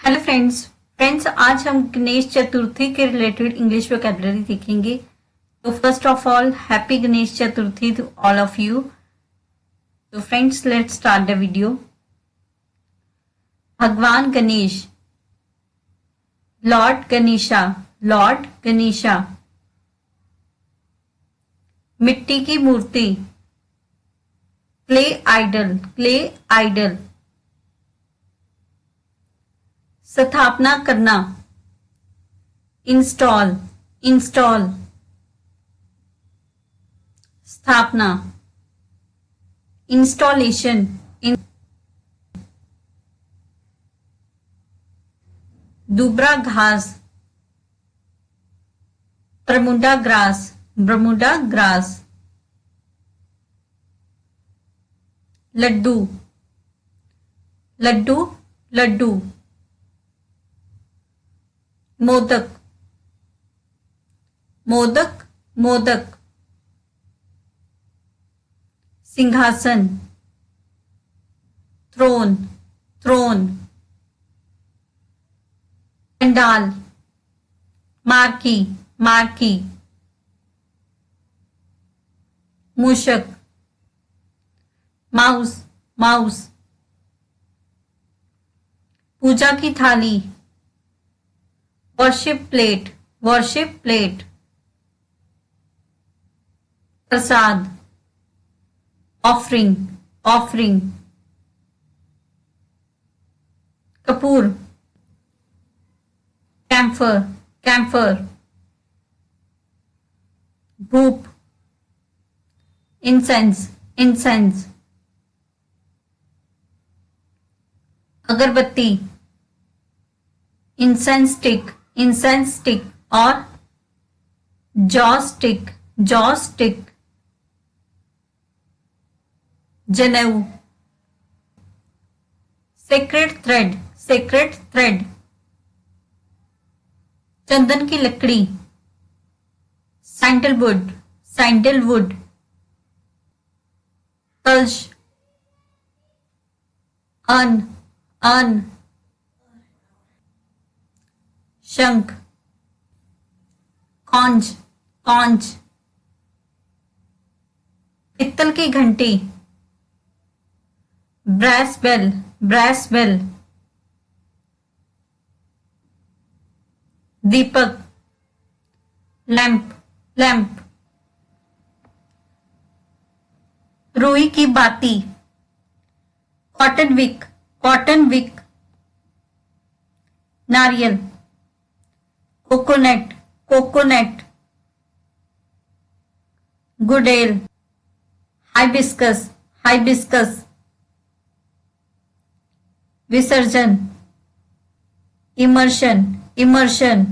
Hello friends आज हम गणेश चतुर्थी के रिलेटेड इंग्लिश वोकैबुलरी सीखेंगे। तो first of all happy Ganesh Chaturthi to all of you. तो friends let's start the video. भगवान गणेश, लॉर्ड गणेशा, लॉर्ड गणेशा। मिट्टी की मूर्ति, क्ले आइडल, क्ले आइडल। स्थापना करना, इंस्टॉल, इंस्टॉल। स्थापना, इंस्टॉलेशन, दुबरा घास, Bermuda grass, Bermuda grass. Laddu, laddu, laddu. Modak, modak, modak. सिंहासन, throne, throne. Pandal, marquee, marquee. मूषक, माउस, माउस। पूजा की थाली, वर्शिप प्लेट, वर्शिप प्लेट। प्रसाद, offering, offering. Kapoor, camphor, camphor. धूप, इंसेंस, इंसेंस। अगरबत्ती, इंसेंस स्टिक, इंसेंस स्टिक और जॉ स्टिक, जॉ स्टिक। जनेऊ, सेक्रेट थ्रेड, सेक्रेट थ्रेड। चंदन की लकड़ी, सैंडलवुड, सैंडलवुड। कलश, अर्न, अर्न। शंख, कॉन्च, कॉन्च। पित्तल की घंटी, ब्रास बेल, ब्रास बेल। दीपक, लैंप, लैंप। रुई की बाती, कॉटन विक, कॉटन विक। नारियल, कोकोनट, कोकोनट। गुडेल, हाइबिस्कस, हाइबिस्कस। विसर्जन, इमर्शन, इमर्शन।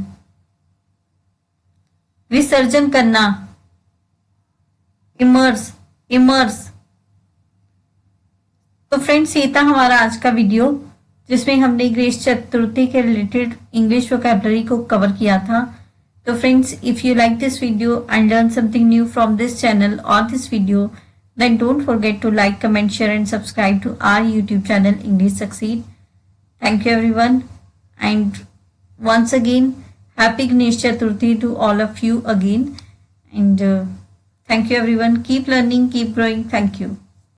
विसर्जन करना, इमर्स, इमर्स। तो फ्रेंड्स ये था हमारा आज का वीडियो जिसमें हमने गणेश चतुर्थी के रिलेटेड इंग्लिश वोकैबुलरी को कवर किया था। तो friends if you like this video and learn something new from this channel और this video, then don't forget to like, comment, share and subscribe to our YouTube channel English Succeed. Thank you everyone, and once again happy Ganesh Chaturthi to all of you again, and thank you everyone. Keep learning, keep growing. Thank you.